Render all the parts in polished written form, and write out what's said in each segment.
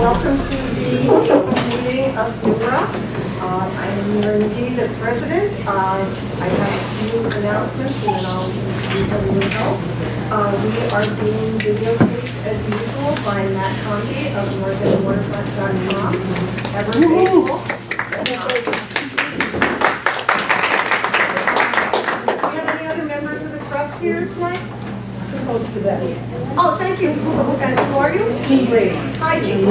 Welcome to the April meeting of NEWRA. I am NEWRA McGee, the president. I have a few announcements and then I'll introduce everyone else. We are being videotaped as usual by Matt Conti of NorthEndWaterfront.com. Ever faithful. Do we have any other members of the press here tonight? Oh, thank you. And who are you? Jean Brady. Hi, Jean.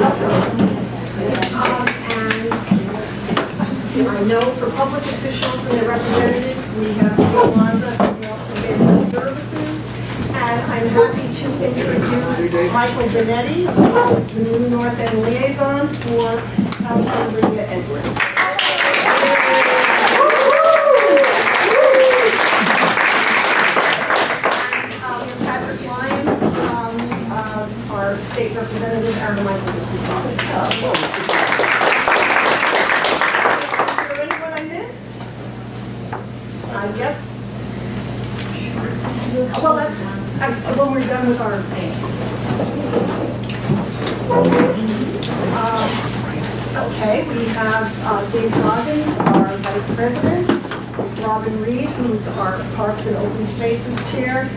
And I know for public officials and their representatives, we have Bill Lanza from the Office of Basic Services. And I'm happy to introduce Michael Benetti, who is the new North End liaison for Councilor Lydia Edwards. Our state representative, Aaron Michael, is office. Is there anyone I missed? I guess. Well, that's when we're done with our okay, we have Dave Goggins, our vice president. There's Robin Reed, who's our Parks and Open Spaces chair.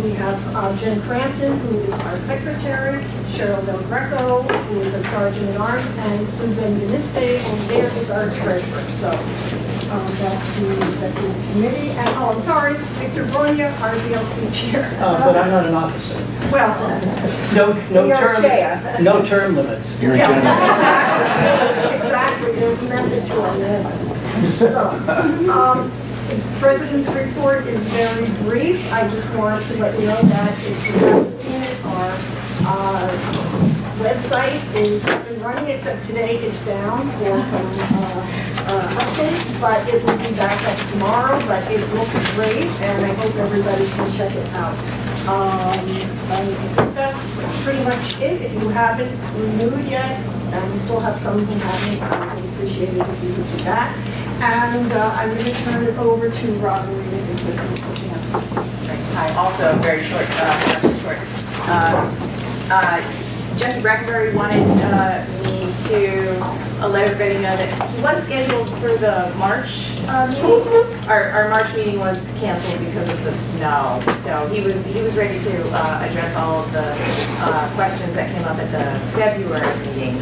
We have Jen Crampton, who is our secretary, Cheryl Del Greco, who is a sergeant at arms, and Sue Benveniste over there is our treasurer. So that's the executive committee. And oh, I'm sorry, Victor Bronya, our ZLC chair. But I'm not an officer. Well, no term limits. You're exactly. There's a method to our madness. So. The President's report is very brief. I just want to let you know that if you haven't seen it, our website is up and running, except today it's down for some updates, but it will be back up tomorrow, but it looks great, and I hope everybody can check it out. I think that's pretty much it. If you haven't renewed yet, and we still have some who haven't, I would appreciate it if you would do that. And I'm going to turn it over to Robin Reed because he's looking at something. Hi, also very short. Jesse Brackenbury wanted me to let everybody know that he was scheduled for the March meeting. Our March meeting was canceled because of the snow. So he was ready to address all of the questions that came up at the February meeting.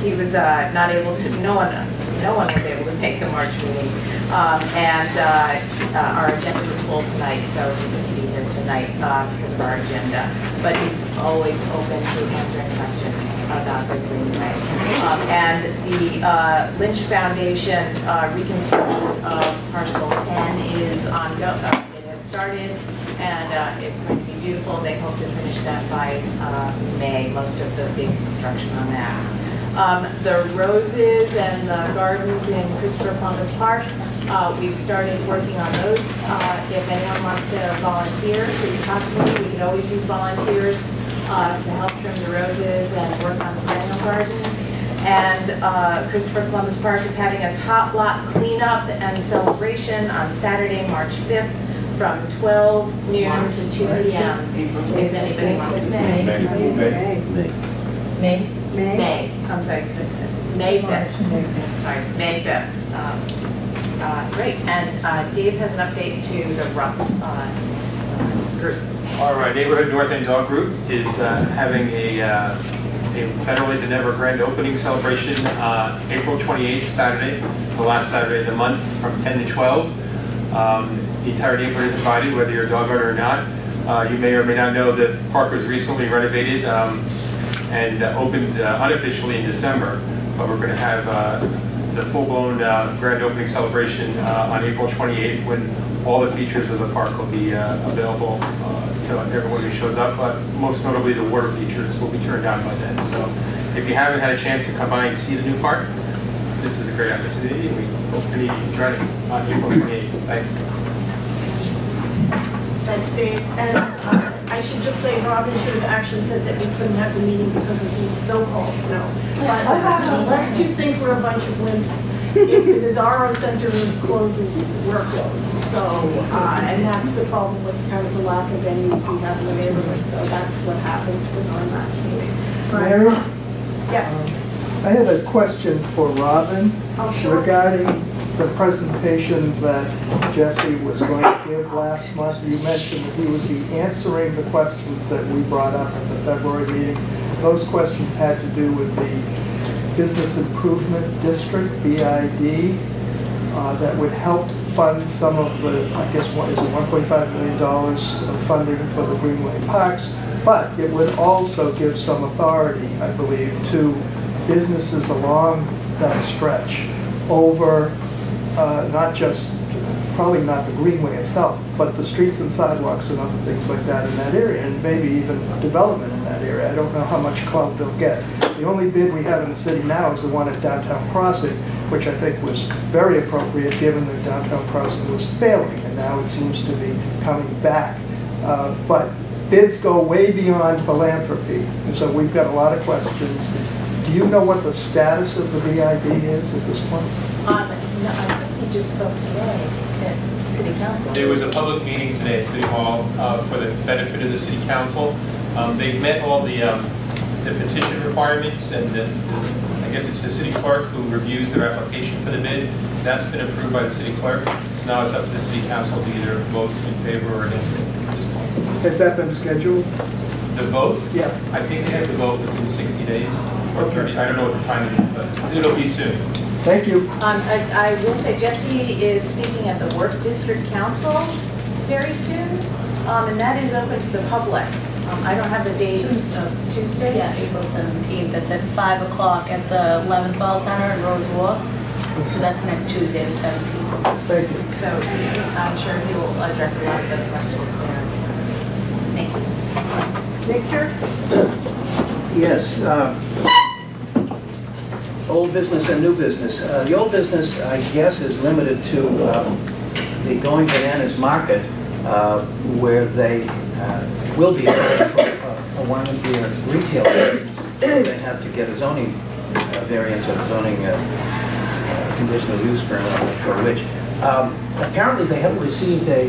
He was not able to. No one was able to make the March meeting, our agenda was full tonight, so he couldn't be here tonight because of our agenda. But he's always open to answering questions about the Greenway. And the Lynch Foundation reconstruction of Parcel 10 is ongoing. It has started, and it's going to be beautiful. They hope to finish that by May. Most of the big construction on that. The roses and the gardens in Christopher Columbus Park, we've started working on those. If anyone wants to volunteer, please talk to me. We could always use volunteers to help trim the roses and work on the perennial garden. And Christopher Columbus Park is having a top lot cleanup and celebration on Saturday, March 5th from 12 noon to 2 p.m. If anybody wants to May. I'm sorry, May 5th. Sorry, May 5th. Great. And Dave has an update to the RUP group. All right, Neighborhood North End Dog Group is having a Better Late Than Never grand opening celebration April 28th, Saturday, the last Saturday of the month, from 10 to 12. The entire neighborhood is invited, whether you're a dog owner or not. You may or may not know that the park was recently renovated and opened unofficially in December, but we're going to have the full-blown grand opening celebration on April 28th when all the features of the park will be available to everyone who shows up, but most notably the water features will be turned on by then. So if you haven't had a chance to come by and see the new park, this is a great opportunity, and we hope to join us on April 28th. Thanks. Thanks, Dave. And I should just say Robin should have actually said that we couldn't have the meeting because of the so-called snow. But lest you think we're a bunch of wimps, if the Bizarro Center closes, we're closed. So, and that's the problem with kind of the lack of venues we have in the neighborhood. So that's what happened with our last meeting. Mary, Yes. I had a question for Robin Oh, sure. regarding the presentation that Jesse was going to give last month. You mentioned that he would be answering the questions that we brought up at the February meeting. Those questions had to do with the Business Improvement District, BID, that would help fund some of the, I guess, what is it, $1.5 million of funding for the Greenway parks, but it would also give some authority, I believe, to businesses along that stretch over not just, probably not the Greenway itself, but the streets and sidewalks and other things like that in that area, and maybe even development in that area. I don't know how much clout they'll get. The only bid we have in the city now is the one at Downtown Crossing, which I think was very appropriate given that Downtown Crossing was failing, and now it seems to be coming back. But bids go way beyond philanthropy, and so we've got a lot of questions. Do you know what the status of the BID is at this point? No, I think we just spoke today at City Council. There was a public meeting today at City Hall for the benefit of the City Council. They've met all the petition requirements, and I guess it's the city clerk who reviews their application for the bid. That's been approved by the city clerk. So now it's up to the City Council to either vote in favor or against it at this point. Has that been scheduled? The vote? Yeah. I think they have to vote within 60 days or 30. I don't know what the time it is, but it'll be soon. Thank you. I will say Jesse is speaking at the Work District Council very soon, and that is open to the public. I don't have the date of Tuesday. Yeah, April 17th. That's at 5 o'clock at the Leventhal Center in Rose Wharf. So that's next Tuesday, the 17th. Thank you. So I'm sure he will address a lot of those questions there. Thank you. Victor? Yes. Old business and new business. The old business, I guess, is limited to the Going Bananas Market, where they will be applying for a one-year retail license. They have to get a zoning variance or zoning conditional use permit, I'm not sure which. Apparently, they haven't received a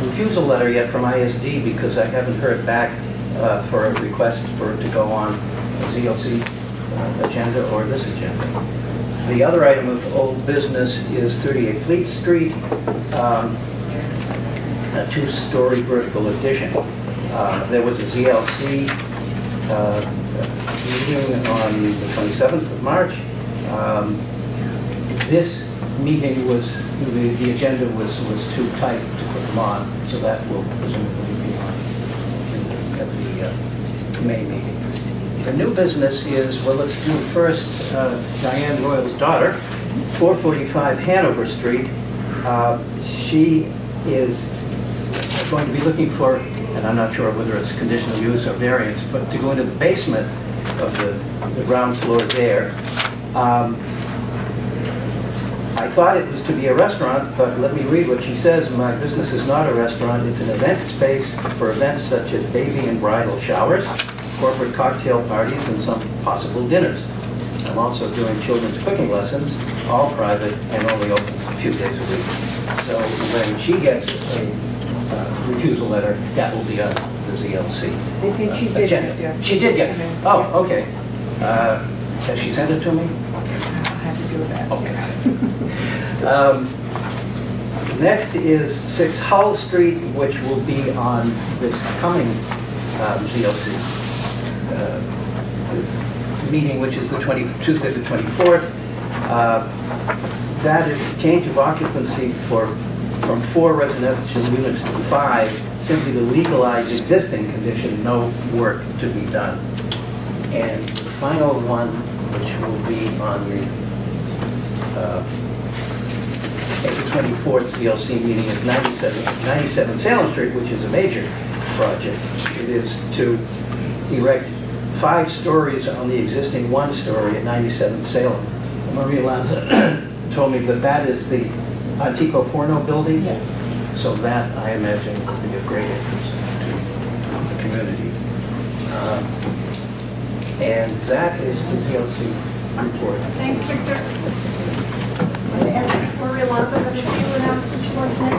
refusal letter yet from ISD because I haven't heard back for a request for it to go on a ZLC agenda or this agenda. The other item of old business is 38 Fleet Street, a two-story vertical addition. There was a ZLC meeting on the 27th of March. This meeting was, the agenda was too tight to put them on, so that will presumably be on at the May meeting. The new business is, well, let's do first Diane Royal's daughter, 445 Hanover Street. She is going to be looking for, and I'm not sure whether it's conditional use or variance, but to go into the basement of the ground floor there. I thought it was to be a restaurant, but let me read what she says. My business is not a restaurant. It's an event space for events such as baby and bridal showers, corporate cocktail parties, and some possible dinners. I'm also doing children's cooking lessons, all private and only open a few days a week. So when she gets a refusal letter, that will be on the ZLC. I think she did agenda. get it. She did get it? Oh, okay. Has she sent it to me? I'll have to do that. Okay. Next is 6 Hull Street, which will be on this coming ZLC meeting, which is the Tuesday the 24th. That is a change of occupancy from 4 residential units to 5, simply to legalize existing condition, no work to be done. And the final one, which will be on the April 24th ZLC meeting, is 97 Salem Street, which is a major project. It is to erect 5 stories on the existing 1 story at 97 Salem. Maria Lanza told me that that is the Antico Forno building. Yes. So that, I imagine, will be of great interest to the community. And that is the ZLC report. Thanks, Victor. Maria Lanza has a few announcements she wants to make.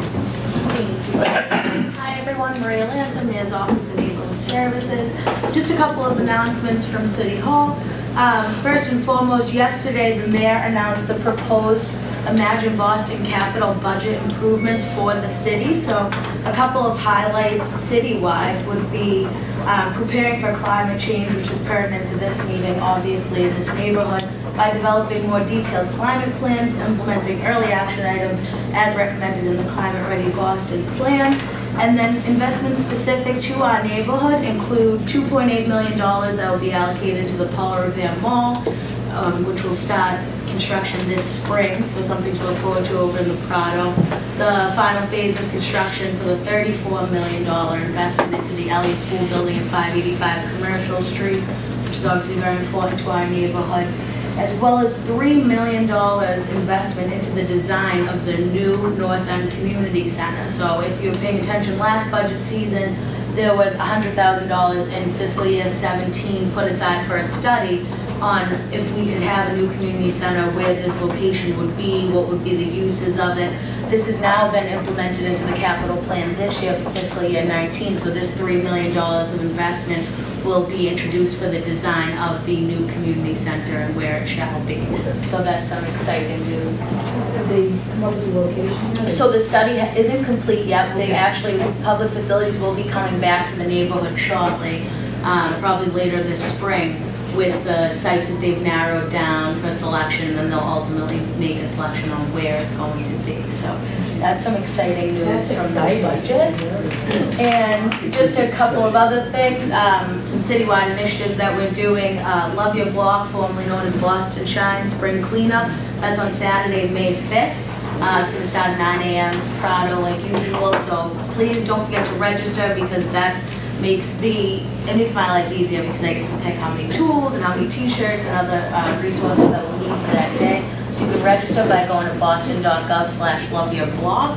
Hi everyone, Maria Lanza, Mayor's Office of Neighborhood Services. Just a couple of announcements from City Hall. First and foremost, yesterday the mayor announced the proposed Imagine Boston capital budget improvements for the city. So a couple of highlights citywide would be preparing for climate change, which is pertinent to this meeting, obviously, in this neighborhood, by developing more detailed climate plans, implementing early action items as recommended in the Climate Ready Boston Plan. And then investments specific to our neighborhood include $2.8 million that will be allocated to the Paul Revere Mall, which will start construction this spring, so something to look forward to over in the Prado. The final phase of construction for the $34 million investment into the Elliott School Building at 585 Commercial Street, which is obviously very important to our neighborhood, as well as $3 million investment into the design of the new North End Community Center. So if you were paying attention last budget season, there was $100,000 in fiscal year 17 put aside for a study on if we could have a new community center, where this location would be, what would be the uses of it. This has now been implemented into the capital plan this year for fiscal year 19, so this $3 million of investment will be introduced for the design of the new community center and where it shall be. So that's some exciting news. Have they come up with the location yet? So the study isn't complete yet. They actually, public facilities will be coming back to the neighborhood shortly, probably later this spring, with the sites that they've narrowed down for selection, and then they'll ultimately make a selection on where it's going to be. So that's some exciting news from the budget. And just a couple of other things, some citywide initiatives that we're doing. Love Your Block, formerly known as Boston Shine Spring Cleanup. That's on Saturday, May 5th. It's going to start at 9 a.m. Prado like usual. So please don't forget to register, because that makes my life easier, because I get to pick how many tools and how many t-shirts and other resources that we'll need for that day. So you can register by going to boston.gov/loveyourblock.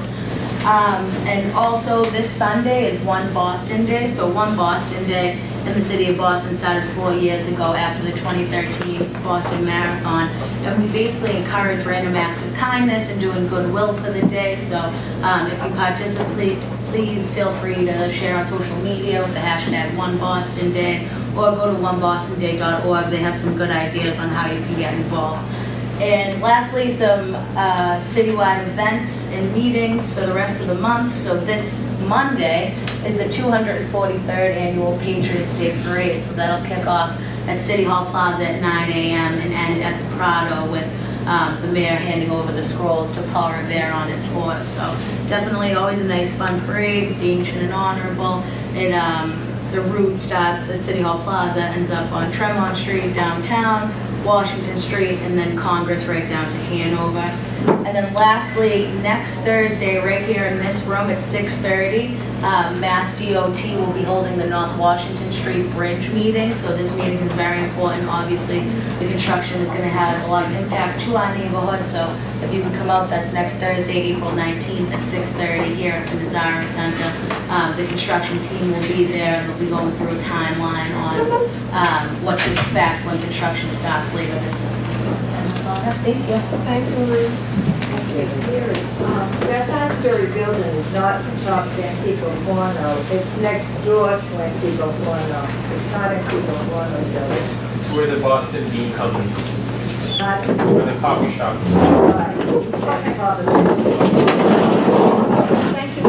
And also this Sunday is One Boston Day. So One Boston Day in the city of Boston started 4 years ago after the 2013 Boston Marathon. And we basically encourage random acts of kindness and doing goodwill for the day. So if you participate, please feel free to share on social media with the hashtag OneBostonDay, or go to onebostonday.org. They have some good ideas on how you can get involved. And lastly, some citywide events and meetings for the rest of the month. So this Monday is the 243rd Annual Patriots Day Parade. So that'll kick off at City Hall Plaza at 9 a.m. and end at the Prado with the mayor handing over the scrolls to Paul Revere on his horse. So definitely always a nice fun parade, the ancient and honorable. The route starts at City Hall Plaza, ends up on Tremont Street downtown, Washington Street, and then Congress right down to Hanover. And then lastly, next Thursday, right here in this room at 6:30, Mass DOT will be holding the North Washington Street Bridge meeting. So this meeting is very important. Obviously, the construction is going to have a lot of impacts to our neighborhood. So if you can come out, that's next Thursday, April 19th at 6:30 here at the Nazara Center. The construction team will be there, and they'll be going through a timeline on what to expect when construction starts later this summer. Thank you. Thank you, Marie. That five-story building is not top of Antigua Guano. It's next door to Antigua Guano. It's not Antigua Guano building. It's where the Boston Bean Company, Not where the coffee shop is. right. It's on top of it. Thank you.